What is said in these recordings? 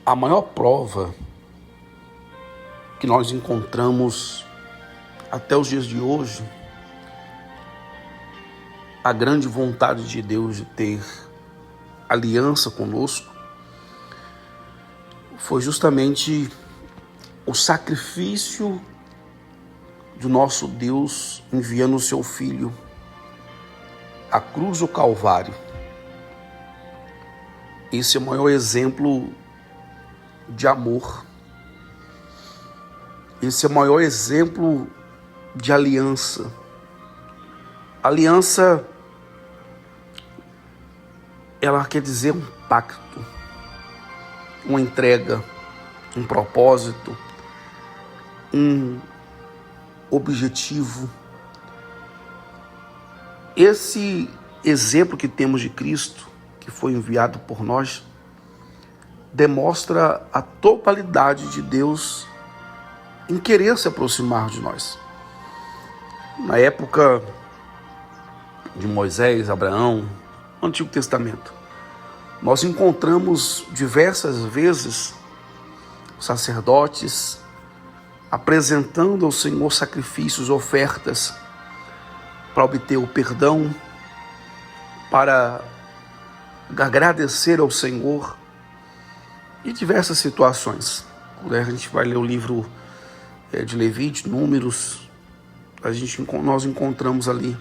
A maior prova que nós encontramos até os dias de hoje, a grande vontade de Deus de ter aliança conosco, foi justamente o sacrifício do nosso Deus enviando o seu Filho à cruz do Calvário. Esse é o maior exemplo de amor. Esse é o maior exemplo de aliança. Aliança, ela quer dizer um pacto, uma entrega, um propósito, um objetivo. Esse exemplo que temos de Cristo, que foi enviado por nós, demonstra a totalidade de Deus em querer se aproximar de nós. Na época de Moisés, Abraão, no Antigo Testamento, nós encontramos diversas vezes sacerdotes apresentando ao Senhor sacrifícios, ofertas para obter o perdão, para agradecer ao Senhor, e diversas situações. A gente vai ler o livro de Levítico, Números, nós encontramos ali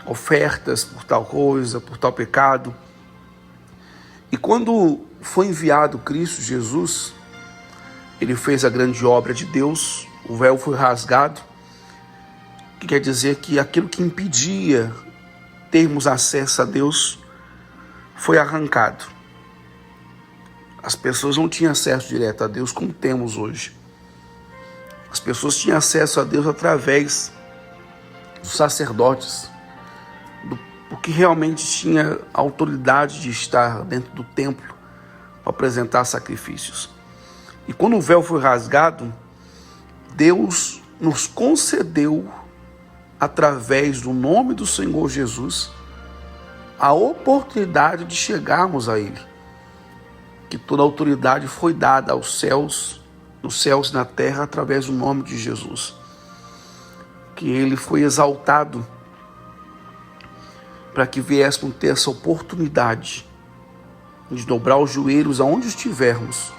ofertas por tal coisa, por tal pecado. E quando foi enviado Cristo Jesus, ele fez a grande obra de Deus, o véu foi rasgado, que quer dizer que aquilo que impedia termos acesso a Deus foi arrancado. As pessoas não tinham acesso direto a Deus como temos hoje. As pessoas tinham acesso a Deus através dos sacerdotes, porque realmente tinha autoridade de estar dentro do templo para apresentar sacrifícios. E quando o véu foi rasgado, Deus nos concedeu, através do nome do Senhor Jesus, a oportunidade de chegarmos a Ele. Que toda a autoridade foi dada aos céus, nos céus e na terra, através do nome de Jesus. Que Ele foi exaltado para que viéssemos ter essa oportunidade de dobrar os joelhos aonde estivermos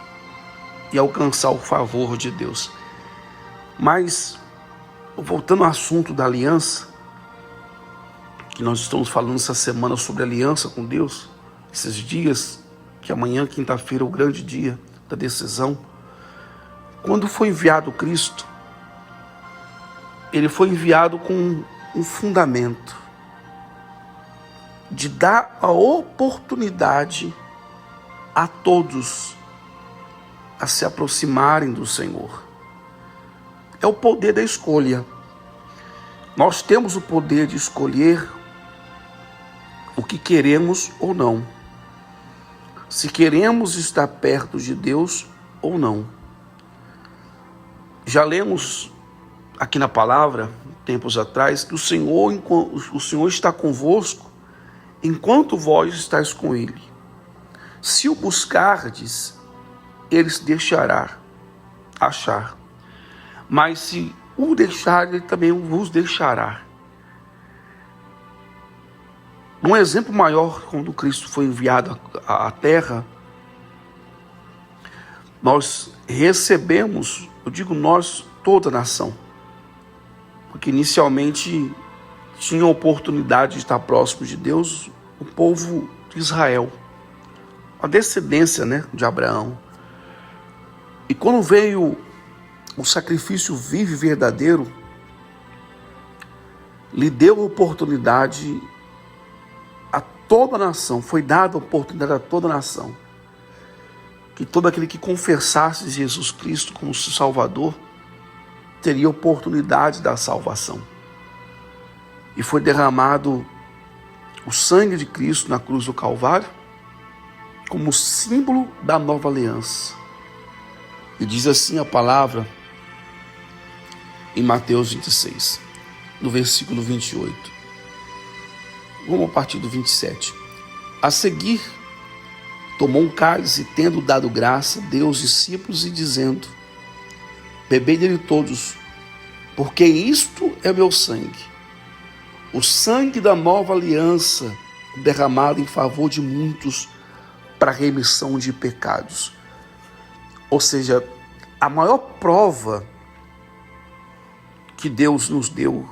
e alcançar o favor de Deus. Mas, voltando ao assunto da aliança, que nós estamos falando essa semana sobre aliança com Deus, esses dias, que amanhã, quinta-feira, é o grande dia da decisão. Quando foi enviado Cristo, ele foi enviado com um fundamento de dar a oportunidade a todos a se aproximarem do Senhor. É o poder da escolha. Nós temos o poder de escolher o que queremos ou não. Se queremos estar perto de Deus ou não. Já lemos aqui na palavra, tempos atrás, que o Senhor está convosco enquanto vós estáis com Ele. Se o buscardes, Ele se deixará achar. Mas se o deixar, Ele também vos deixará. Um exemplo maior, quando Cristo foi enviado à terra, nós recebemos, eu digo nós, toda a nação, porque inicialmente tinha a oportunidade de estar próximo de Deus o povo de Israel, a descendência, de Abraão. E quando veio o sacrifício vivo e verdadeiro, lhe deu a oportunidade a toda a nação, foi dada a oportunidade a toda a nação, que todo aquele que confessasse Jesus Cristo como seu Salvador, teria oportunidade da salvação. E foi derramado o sangue de Cristo na cruz do Calvário, como símbolo da nova aliança. E diz assim a palavra em Mateus 26, no versículo 28. Vamos a partir do 27. A seguir, tomou um cálice, tendo dado graça, deu aos discípulos e dizendo: bebei dele todos, porque isto é meu sangue, o sangue da nova aliança, derramado em favor de muitos para a remissão de pecados. Ou seja, a maior prova que Deus nos deu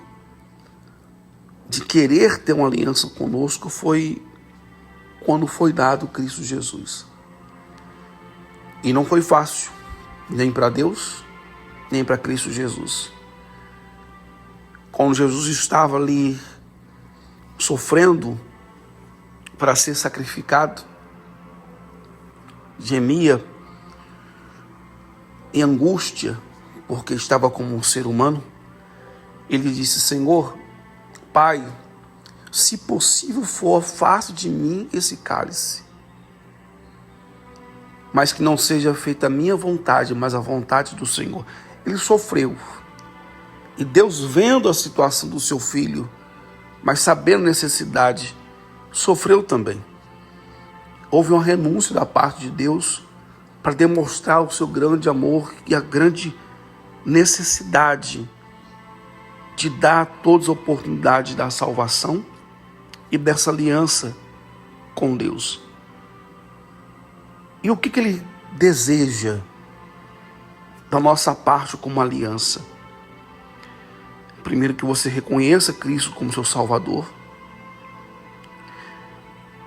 de querer ter uma aliança conosco foi quando foi dado Cristo Jesus. E não foi fácil, nem para Deus, nem para Cristo Jesus. Quando Jesus estava ali sofrendo para ser sacrificado, gemia em angústia, porque estava como um ser humano. Ele disse: Senhor, Pai, se possível for, afasta de mim esse cálice, mas que não seja feita a minha vontade, mas a vontade do Senhor. Ele sofreu. E Deus, vendo a situação do seu filho, mas sabendo a necessidade, sofreu também. Houve uma renúncia da parte de Deus para demonstrar o seu grande amor e a grande necessidade de dar a todos a oportunidade da salvação e dessa aliança com Deus. E o que Ele deseja da nossa parte como aliança? Primeiro, que você reconheça Cristo como seu Salvador,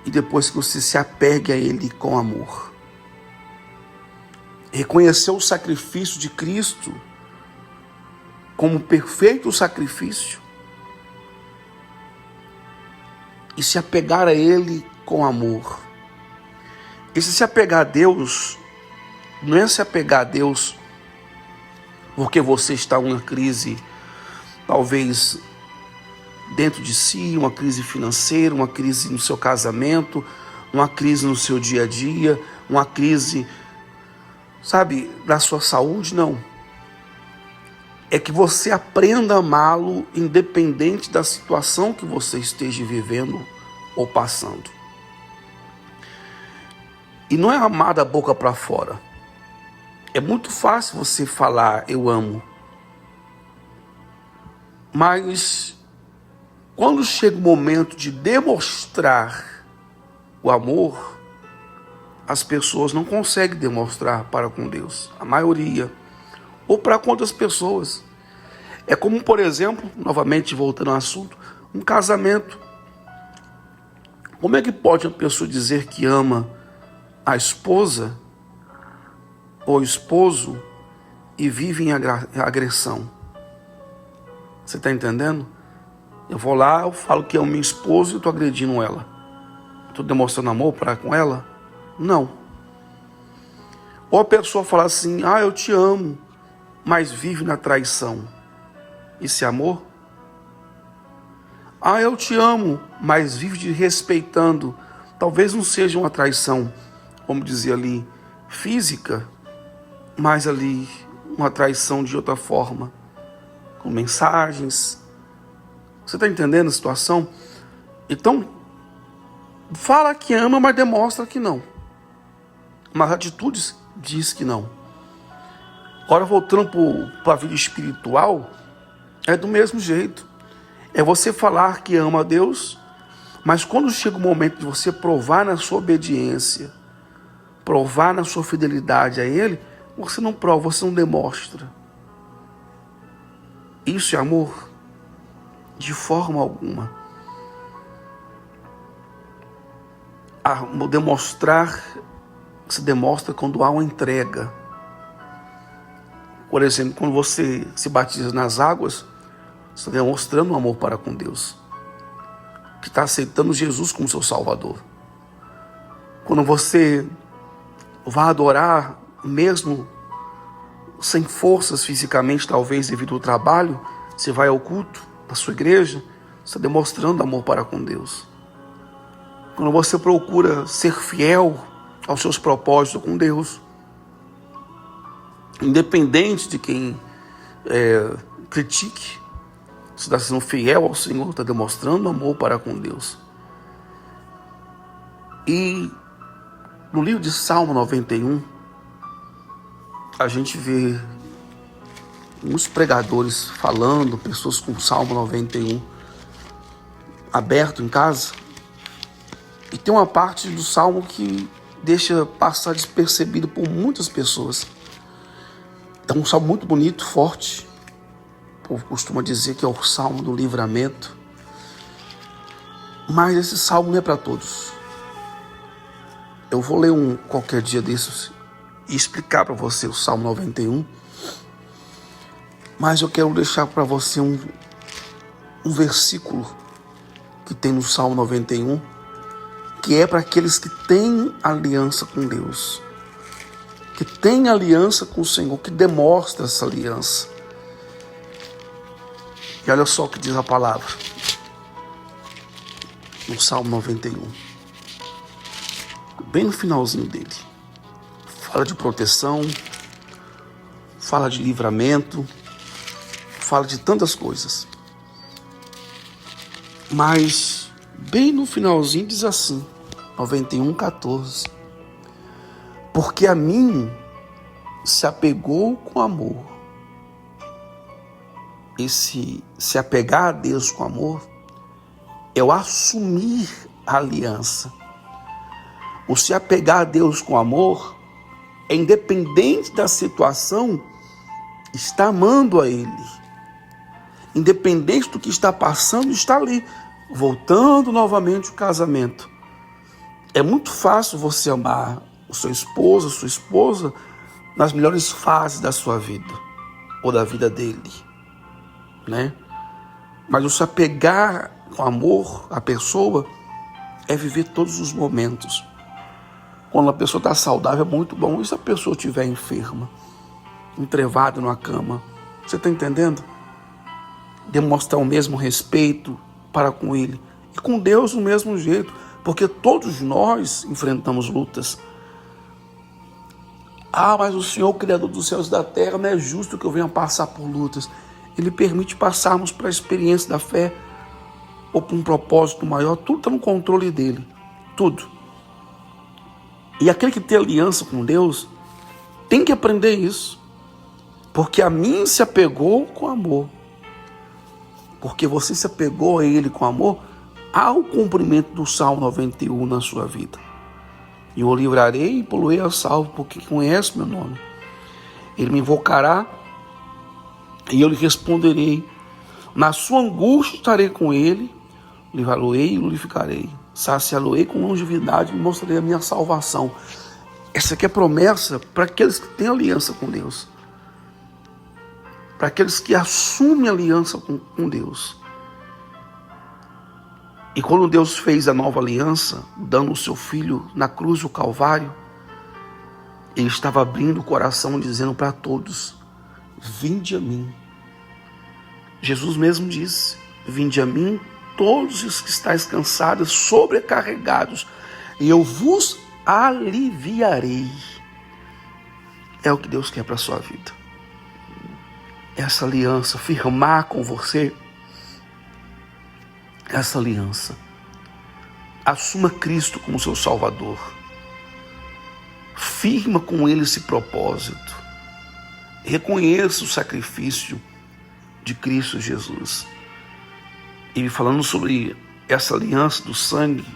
e depois que você se apegue a Ele com amor. Reconhecer o sacrifício de Cristo como perfeito sacrifício e se apegar a Ele com amor. Esse se apegar a Deus não é se apegar a Deus porque você está em uma crise, talvez dentro de si, uma crise financeira, uma crise no seu casamento, uma crise no seu dia a dia, uma crise, da sua saúde. Não. É que você aprenda a amá-lo independente da situação que você esteja vivendo ou passando. E não é amar da boca para fora. É muito fácil você falar eu amo. Mas quando chega o momento de demonstrar o amor, as pessoas não conseguem demonstrar para com Deus. A maioria. Ou para com outras pessoas. É como, por exemplo, novamente voltando ao assunto, um casamento. Como é que pode uma pessoa dizer que ama a esposa ou o esposo e vive em agressão? Você está entendendo? Eu vou lá, eu falo que amo minha esposa e estou agredindo ela. Estou demonstrando amor para com ela? Não. Ou a pessoa fala assim: eu te amo, mas vive na traição. Isso é amor? Eu te amo, mas vive te respeitando. Talvez não seja uma traição, vamos dizer ali, física, mas ali uma traição de outra forma, com mensagens. Você está entendendo a situação? Então, fala que ama, mas demonstra que não. Mas atitudes diz que não. Agora, voltando para a vida espiritual, é do mesmo jeito. É você falar que ama a Deus, mas quando chega o momento de você provar na sua obediência, provar na sua fidelidade a Ele, você não prova, você não demonstra. Isso é amor? De forma alguma. Demonstrar se demonstra quando há uma entrega. Por exemplo, quando você se batiza nas águas, você está demonstrando um amor para com Deus, que está aceitando Jesus como seu Salvador. Quando você vai adorar, mesmo sem forças fisicamente, talvez devido ao trabalho, você vai ao culto da sua igreja, você está demonstrando amor para com Deus. Quando você procura ser fiel aos seus propósitos com Deus, independente de quem critique, você está sendo fiel ao Senhor, está demonstrando amor para com Deus. E No livro de Salmo 91, a gente vê muitos pregadores falando, pessoas com Salmo 91 aberto em casa. E tem uma parte do Salmo que deixa passar despercebido por muitas pessoas. É um salmo muito bonito, forte. O povo costuma dizer que é o Salmo do livramento. Mas esse salmo não é para todos. Eu vou ler qualquer dia desses e explicar para você o Salmo 91. Mas eu quero deixar para você um versículo que tem no Salmo 91, que é para aqueles que têm aliança com Deus, que têm aliança com o Senhor, que demonstra essa aliança. E olha só o que diz a palavra no Salmo 91, bem no finalzinho dele. Fala de proteção, fala de livramento, fala de tantas coisas. Mas bem no finalzinho diz assim, 91:14. Porque a mim se apegou com amor. Esse se apegar a Deus com amor é o assumir a aliança. O se apegar a Deus com amor é, independente da situação, está amando a Ele. Independente do que está passando, está ali, voltando novamente o casamento. É muito fácil você amar o seu esposo, a sua esposa, nas melhores fases da sua vida, ou da vida dele, né? Mas o se apegar com amor à pessoa é viver todos os momentos. Quando a pessoa está saudável é muito bom. E se a pessoa estiver enferma, entrevada numa cama? Você está entendendo? Demonstrar o mesmo respeito para com Ele. E com Deus do mesmo jeito. Porque todos nós enfrentamos lutas. Mas o Senhor, Criador dos céus e da terra, não é justo que eu venha passar por lutas. Ele permite passarmos para a experiência da fé ou para um propósito maior. Tudo está no controle dele. Tudo. E aquele que tem aliança com Deus tem que aprender isso. Porque a mim se apegou com amor. Porque você se apegou a Ele com amor ao cumprimento do Salmo 91 na sua vida. E eu o livrarei e poluei a salvo, porque conhece meu nome. Ele me invocará e eu lhe responderei. Na sua angústia estarei com ele, livrá-lo-ei e glorificarei. Saciá-lo-ei com longevidade e mostrarei a minha salvação. Essa aqui é a promessa para aqueles que têm aliança com Deus. Para aqueles que assumem aliança com Deus. E quando Deus fez a nova aliança, dando o seu Filho na cruz do Calvário, Ele estava abrindo o coração, dizendo para todos: vinde a mim. Jesus mesmo disse: vinde a mim todos os que estáis cansados, sobrecarregados, e eu vos aliviarei. É o que Deus quer para a sua vida. Essa aliança, firmar com você essa aliança. Assuma Cristo como seu Salvador. Firma com Ele esse propósito. Reconheça o sacrifício de Cristo Jesus. E falando sobre essa aliança do sangue,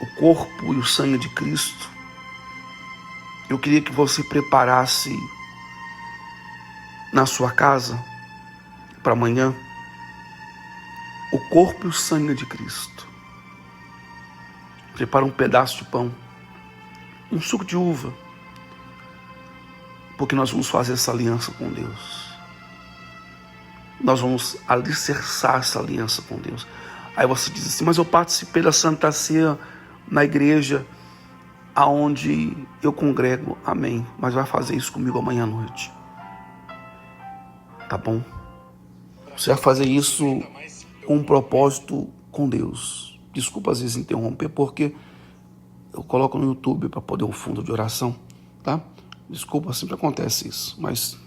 o corpo e o sangue de Cristo, eu queria que você preparasse na sua casa, para amanhã, o corpo e o sangue de Cristo. Prepara um pedaço de pão, um suco de uva, porque nós vamos fazer essa aliança com Deus. Nós vamos alicerçar essa aliança com Deus. Aí você diz assim: mas eu participei da Santa Ceia na igreja aonde eu congrego. Amém. Mas vai fazer isso comigo amanhã à noite. Tá bom? Você vai fazer isso com um propósito com Deus. Desculpa às vezes interromper, porque eu coloco no YouTube para poder um fundo de oração, tá? Desculpa, sempre acontece isso, mas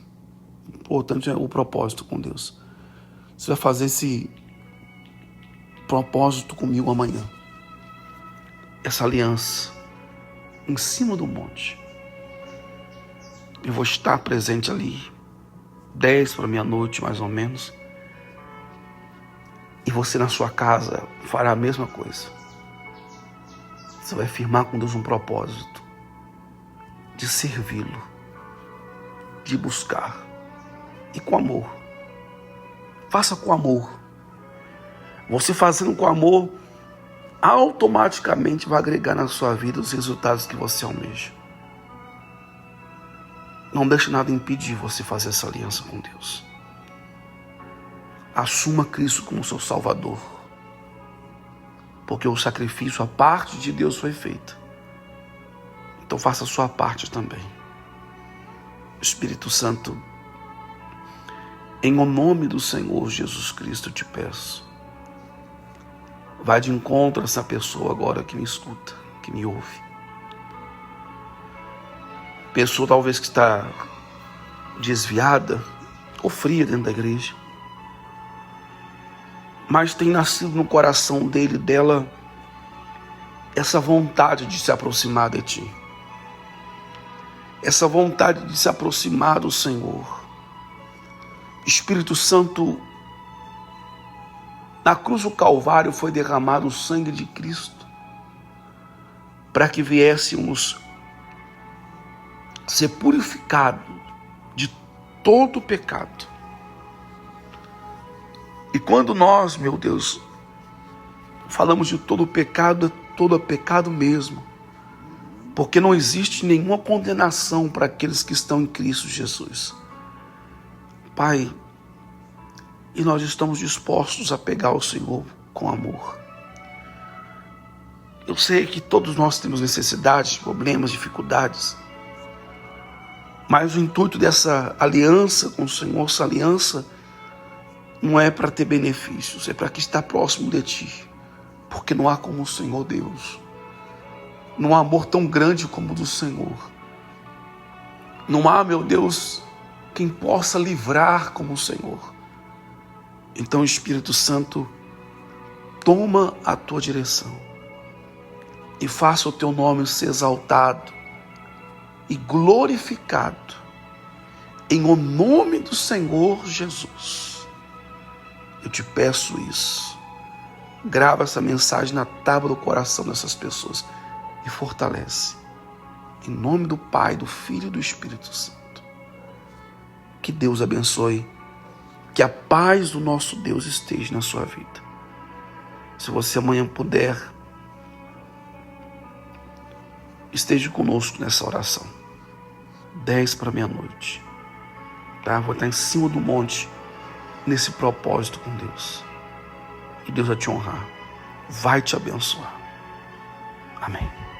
o importante é o propósito com Deus. Você vai fazer esse propósito comigo amanhã. essa aliança em cima do monte. Eu vou estar presente ali, 10 para meia-noite mais ou menos. E você na sua casa fará a mesma coisa. Você vai firmar com Deus um propósito de servi-lo, de buscar, e com amor. Faça com amor. Você fazendo com amor, automaticamente vai agregar na sua vida os resultados que você almeja. Não deixe nada impedir você fazer essa aliança com Deus. Assuma Cristo como seu Salvador, porque o sacrifício, a parte de Deus foi feita. Então faça a sua parte também. Espírito Santo, em o nome do Senhor Jesus Cristo, eu te peço, vai de encontro a essa pessoa agora que me escuta, que me ouve. Pessoa talvez que está desviada ou fria dentro da igreja, mas tem nascido no coração dele, dela, essa vontade de se aproximar de ti. Essa vontade de se aproximar do Senhor. Espírito Santo, na cruz do Calvário foi derramado o sangue de Cristo para que viéssemos ser purificados de todo pecado. E quando nós, meu Deus, falamos de todo pecado, é todo pecado mesmo. Porque não existe nenhuma condenação para aqueles que estão em Cristo Jesus. Pai, e nós estamos dispostos a pegar o Senhor com amor. Eu sei que todos nós temos necessidades, problemas, dificuldades. Mas o intuito dessa aliança com o Senhor, essa aliança, não é para ter benefícios, é para que estar próximo de ti. Porque não há como o Senhor Deus. Não há amor tão grande como o do Senhor. Não há, meu Deus, quem possa livrar como o Senhor. Então, Espírito Santo, toma a tua direção e faça o teu nome ser exaltado e glorificado em o nome do Senhor Jesus. Eu te peço isso. Grava essa mensagem na tábua do coração dessas pessoas e fortalece. Em nome do Pai, do Filho e do Espírito Santo. Que Deus abençoe. Que a paz do nosso Deus esteja na sua vida. Se você amanhã puder, esteja conosco nessa oração. 10 para meia-noite. Tá? Vou estar em cima do monte, nesse propósito com Deus. E Deus vai te honrar. Vai te abençoar. Amém.